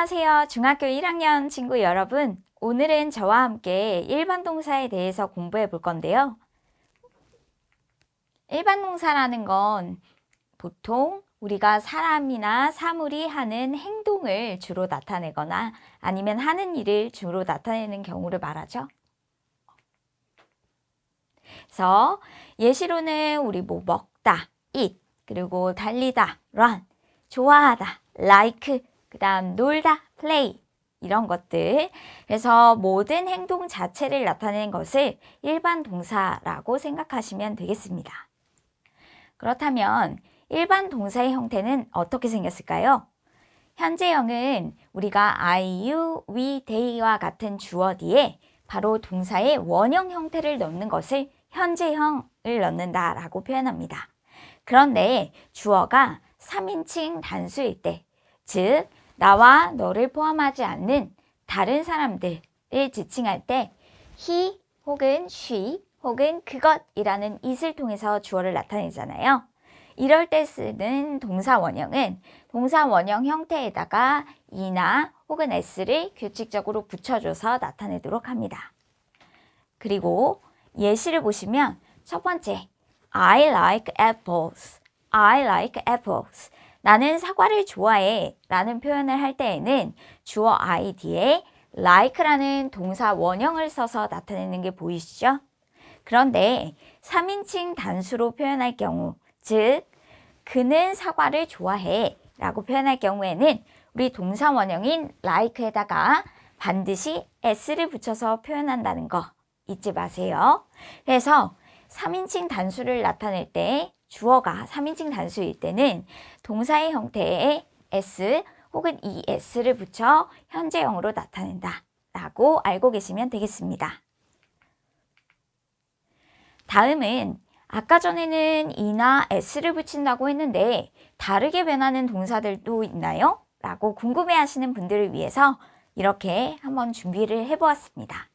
안녕하세요. 중학교 1학년 친구 여러분. 오늘은 저와 함께 일반 동사에 대해서 공부해 볼 건데요. 일반 동사라는 건 보통 우리가 사람이나 사물이 하는 행동을 주로 나타내거나 아니면 하는 일을 주로 나타내는 경우를 말하죠. 그래서 예시로는 우리 먹다, eat, 그리고 달리다, run, 좋아하다, like, 그 다음 놀다, play 이런 것들. 그래서 모든 행동 자체를 나타내는 것을 일반 동사라고 생각하시면 되겠습니다. 그렇다면 일반 동사의 형태는 어떻게 생겼을까요? 현재형은 우리가 I, you, we, they와 같은 주어 뒤에 바로 동사의 원형 형태를 넣는 것을 현재형을 넣는다라고 표현합니다. 그런데 주어가 3인칭 단수일 때, 즉 나와 너를 포함하지 않는 다른 사람들을 지칭할 때 he 혹은 she 혹은 그것이라는 it을 통해서 주어를 나타내잖아요. 이럴 때 쓰는 동사 원형은 동사 원형 형태에다가 이나 혹은 s를 규칙적으로 붙여줘서 나타내도록 합니다. 그리고 예시를 보시면 첫 번째, I like apples. I like apples. 나는 사과를 좋아해 라는 표현을 할 때에는 주어 I 뒤에 like라는 동사 원형을 써서 나타내는 게 보이시죠? 그런데 3인칭 단수로 표현할 경우, 즉 그는 사과를 좋아해 라고 표현할 경우에는 우리 동사 원형인 like에다가 반드시 s를 붙여서 표현한다는 거 잊지 마세요. 그래서 3인칭 단수를 나타낼 때 주어가 3인칭 단수일 때는 동사의 형태에 s 혹은 es를 붙여 현재형으로 나타낸다 라고 알고 계시면 되겠습니다. 다음은 아까 전에는 이나 s를 붙인다고 했는데 다르게 변하는 동사들도 있나요? 라고 궁금해 하시는 분들을 위해서 이렇게 한번 준비를 해보았습니다.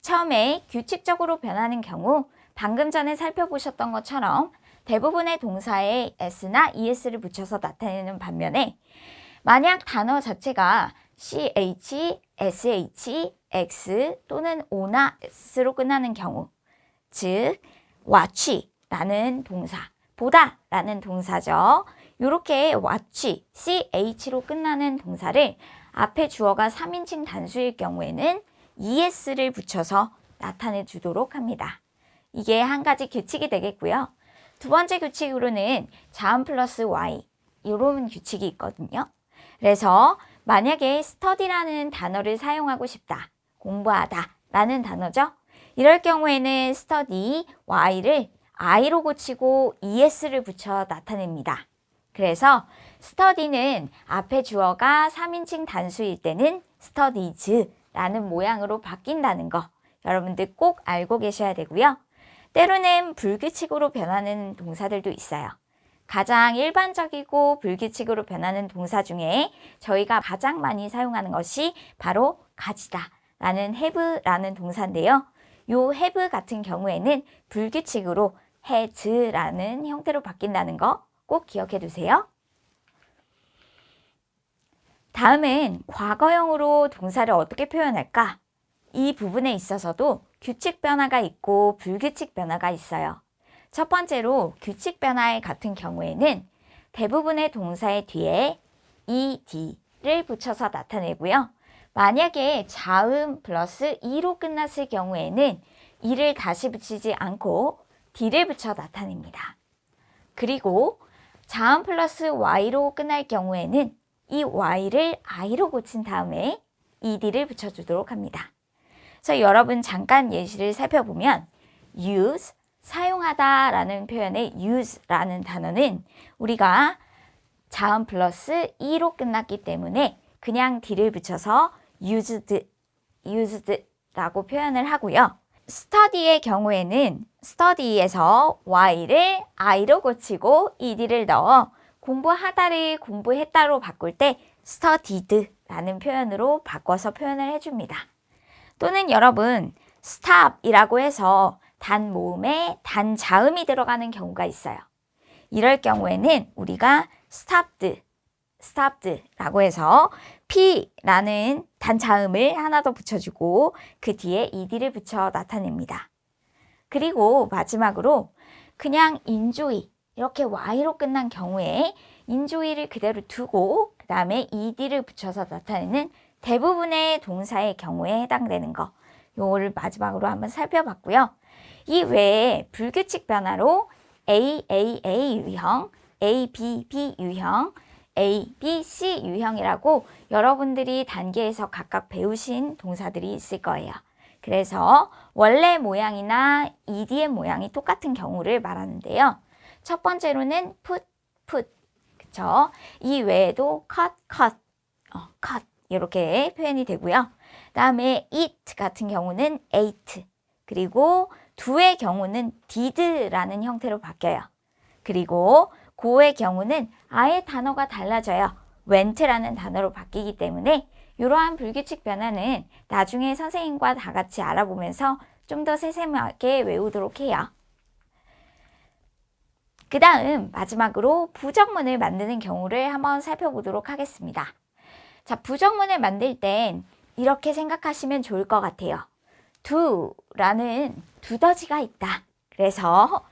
처음에 규칙적으로 변하는 경우 방금 전에 살펴보셨던 것처럼 대부분의 동사에 s나 es를 붙여서 나타내는 반면에 만약 단어 자체가 ch, sh, x 또는 o나 s로 끝나는 경우, 즉 watch라는 동사, 보다라는 동사죠. 이렇게 watch, ch로 끝나는 동사를 앞에 주어가 3인칭 단수일 경우에는 es를 붙여서 나타내 주도록 합니다. 이게 한 가지 규칙이 되겠고요. 두 번째 규칙으로는 자음 플러스 y 이런 규칙이 있거든요. 그래서 만약에 study라는 단어를 사용하고 싶다, 공부하다 라는 단어죠. 이럴 경우에는 study, y를 i로 고치고 es를 붙여 나타냅니다. 그래서 study는 앞에 주어가 3인칭 단수일 때는 studies 라는 모양으로 바뀐다는 거 여러분들 꼭 알고 계셔야 되고요. 때로는 불규칙으로 변하는 동사들도 있어요. 가장 일반적이고 불규칙으로 변하는 동사 중에 저희가 가장 많이 사용하는 것이 바로 가지다 라는 have라는 동사인데요. 요 have 같은 경우에는 불규칙으로 has라는 형태로 바뀐다는 거 꼭 기억해 두세요. 다음은 과거형으로 동사를 어떻게 표현할까? 이 부분에 있어서도 규칙 변화가 있고 불규칙 변화가 있어요. 첫 번째로 규칙 변화 같은 경우에는 대부분의 동사의 뒤에 ed를 붙여서 나타내고요. 만약에 자음 플러스 e로 끝났을 경우에는 e를 다시 붙이지 않고 d를 붙여 나타냅니다. 그리고 자음 플러스 y로 끝날 경우에는 이 y를 i로 고친 다음에 ed를 붙여주도록 합니다. 그래서 여러분 잠깐 예시를 살펴보면 use, 사용하다 라는 표현의 use라는 단어는 우리가 자음 플러스 e로 끝났기 때문에 그냥 d를 붙여서 used라고 표현을 하고요. study의 경우에는 study에서 y를 i로 고치고 ed를 넣어 공부하다를 공부했다로 바꿀 때 studied라는 표현으로 바꿔서 표현을 해줍니다. 또는 여러분 stop이라고 해서 단 모음에 단 자음이 들어가는 경우가 있어요. 이럴 경우에는 우리가 stopped, stopped라고 해서 P라는 단자음을 하나 더 붙여주고 그 뒤에 ed를 붙여 나타냅니다. 그리고 마지막으로 그냥 enjoy 이렇게 y로 끝난 경우에 enjoy를 그대로 두고 그 다음에 ed를 붙여서 나타내는 대부분의 동사의 경우에 해당되는 거 요거를 마지막으로 한번 살펴봤고요. 이 외에 불규칙 변화로 AAA 유형, ABB 유형, ABC 유형이라고 여러분들이 단계에서 각각 배우신 동사들이 있을 거예요. 그래서 원래 모양이나 ED의 모양이 똑같은 경우를 말하는데요. 첫 번째로는 put, 그쵸? 이 외에도 cut, 이렇게 표현이 되고요. 다음에 eat 같은 경우는 ate, 그리고 do의 경우는 did라는 형태로 바뀌어요. 그리고 go의 경우는 아예 단어가 달라져요. went라는 단어로 바뀌기 때문에 이러한 불규칙 변화는 나중에 선생님과 다 같이 알아보면서 좀 더 세세하게 외우도록 해요. 그 다음 마지막으로 부정문을 만드는 경우를 한번 살펴보도록 하겠습니다. 자, 부정문을 만들 땐 이렇게 생각하시면 좋을 것 같아요. do라는 두더지가 있다. 그래서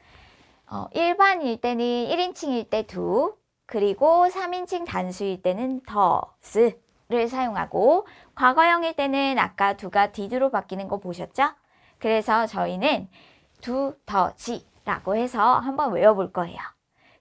일반일 때는 1인칭일 때 do, 그리고 3인칭 단수일 때는 does를 사용하고 과거형일 때는 아까 do가 did로 바뀌는 거 보셨죠? 그래서 저희는 두더지라고 해서 한번 외워볼 거예요.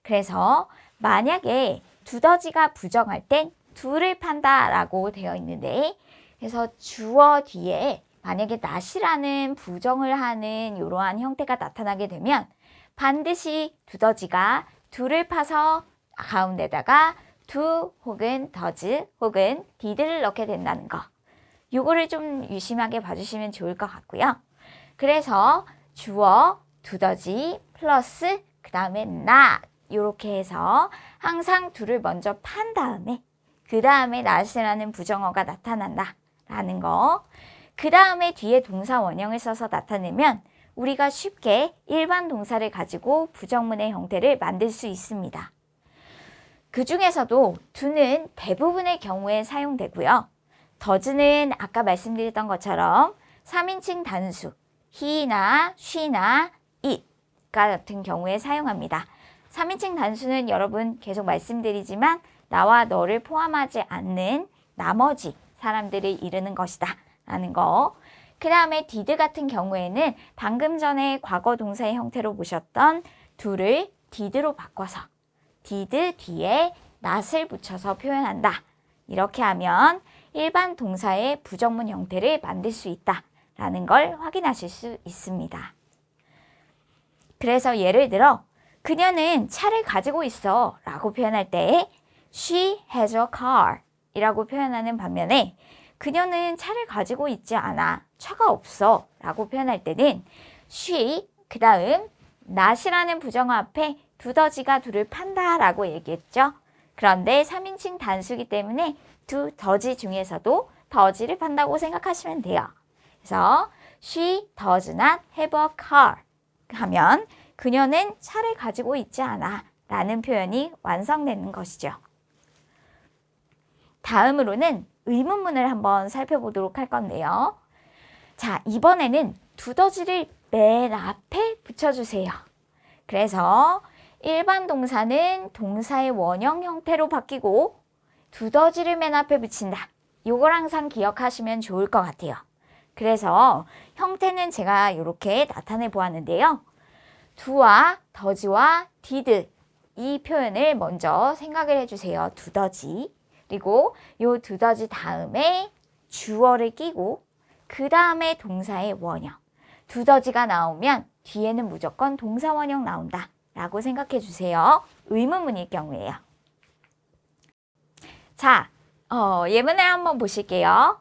그래서 만약에 두더지가 부정할 땐 do를 판다라고 되어 있는데 그래서 주어 뒤에 만약에 not이라는 부정을 하는 이러한 형태가 나타나게 되면 반드시 두더지가 do를 파서 가운데다가 do 혹은 does 혹은 did를 넣게 된다는 거. 요거를 좀 유심하게 봐주시면 좋을 것 같고요. 그래서 주어 두더지 플러스 그 다음에 not 이렇게 해서 항상 do를 먼저 판 다음에 그 다음에 not이라는 부정어가 나타난다 라는 거. 그 다음에 뒤에 동사 원형을 써서 나타내면 우리가 쉽게 일반 동사를 가지고 부정문의 형태를 만들 수 있습니다. 그 중에서도 do는 대부분의 경우에 사용되고요. does는 아까 말씀드렸던 것처럼 3인칭 단수 he나 she나 it 같은 경우에 사용합니다. 3인칭 단수는 여러분 계속 말씀드리지만 나와 너를 포함하지 않는 나머지 사람들을 이르는 것이다 라는 거. 그 다음에 did 같은 경우에는 방금 전에 과거 동사의 형태로 보셨던 do를 did로 바꿔서 did 뒤에 not을 붙여서 표현한다. 이렇게 하면 일반 동사의 부정문 형태를 만들 수 있다 라는 걸 확인하실 수 있습니다. 그래서 예를 들어 그녀는 차를 가지고 있어 라고 표현할 때 She has a car 이라고 표현하는 반면에 그녀는 차를 가지고 있지 않아. 차가 없어 라고 표현할 때는 she 그 다음 not이라는 부정어 앞에 두더지가 do를 판다 라고 얘기했죠. 그런데 3인칭 단수기 때문에 do, does 중에서도 does를 판다고 생각하시면 돼요. 그래서 she does not have a car 하면 그녀는 차를 가지고 있지 않아 라는 표현이 완성되는 것이죠. 다음으로는 의문문을 한번 살펴보도록 할 건데요. 자, 이번에는 두더지를 맨 앞에 붙여주세요. 그래서 일반 동사는 동사의 원형 형태로 바뀌고 두더지를 맨 앞에 붙인다. 요걸 항상 기억하시면 좋을 것 같아요. 그래서 형태는 제가 이렇게 나타내 보았는데요. do와 does와 did 이 표현을 먼저 생각을 해주세요. 두더지. 그리고 요 두더지 다음에 주어를 끼고 그 다음에 동사의 원형. 두더지가 나오면 뒤에는 무조건 동사 원형 나온다 라고 생각해 주세요. 의문문일 경우에요. 자, 예문을 한번 보실게요.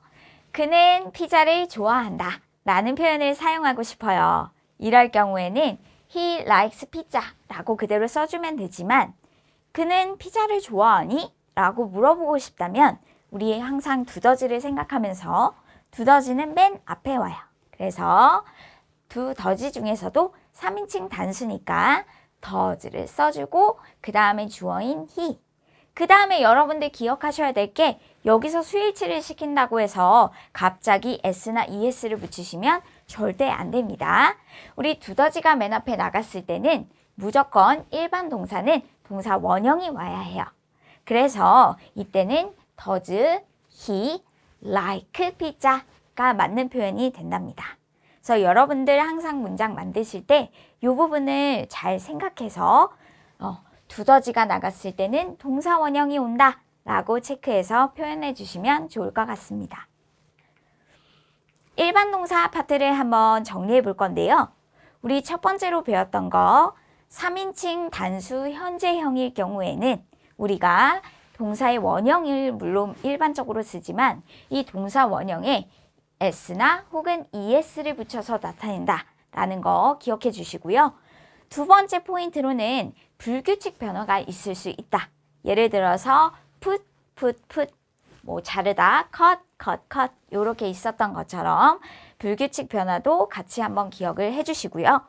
그는 피자를 좋아한다 라는 표현을 사용하고 싶어요. 이럴 경우에는 He likes pizza 라고 그대로 써주면 되지만 그는 피자를 좋아하니? 라고 물어보고 싶다면 우리 항상 두더지를 생각하면서 두더지는 맨 앞에 와요. 그래서 두더지 중에서도 3인칭 단수니까 does를 써주고 그 다음에 주어인 he 그 다음에 여러분들 기억하셔야 될 게 여기서 수일치를 시킨다고 해서 갑자기 s나 es를 붙이시면 절대 안 됩니다. 우리 두더지가 맨 앞에 나갔을 때는 무조건 일반 동사는 동사 원형이 와야 해요. 그래서 이때는 does he like pizza가 맞는 표현이 된답니다. 그래서 여러분들 항상 문장 만드실 때 이 부분을 잘 생각해서 두더지가 나갔을 때는 동사 원형이 온다 라고 체크해서 표현해 주시면 좋을 것 같습니다. 일반 동사 파트를 한번 정리해 볼 건데요. 우리 첫 번째로 배웠던 거 3인칭 단수 현재형일 경우에는 우리가 동사의 원형을 물론 일반적으로 쓰지만 이 동사 원형에 s나 혹은 es를 붙여서 나타낸다 라는 거 기억해 주시고요. 두 번째 포인트로는 불규칙 변화가 있을 수 있다. 예를 들어서 put, 뭐 자르다, cut 이렇게 있었던 것처럼 불규칙 변화도 같이 한번 기억을 해주시고요.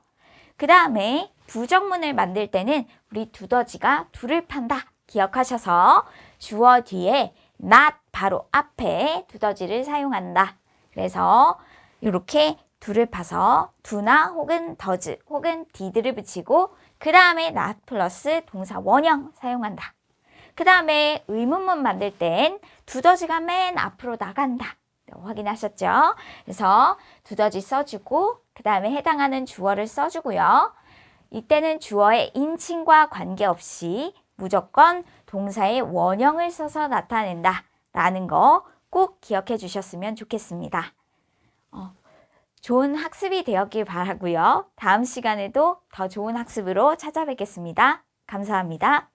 그 다음에 부정문을 만들 때는 우리 두더지가 둘을 판다 기억하셔서 주어 뒤에 not 바로 앞에 두더지를 사용한다. 그래서 이렇게 둘을 파서 do나 혹은 does 혹은 did를 붙이고 그 다음에 not 플러스 동사 원형 사용한다. 그 다음에 의문문 만들 땐 두더지가 맨 앞으로 나간다. 확인하셨죠? 그래서 두더지 써주고 그 다음에 해당하는 주어를 써주고요. 이때는 주어의 인칭과 관계없이 무조건 동사의 원형을 써서 나타낸다 라는 거 꼭 기억해 주셨으면 좋겠습니다. 좋은 학습이 되었길 바라고요. 다음 시간에도 더 좋은 학습으로 찾아뵙겠습니다. 감사합니다.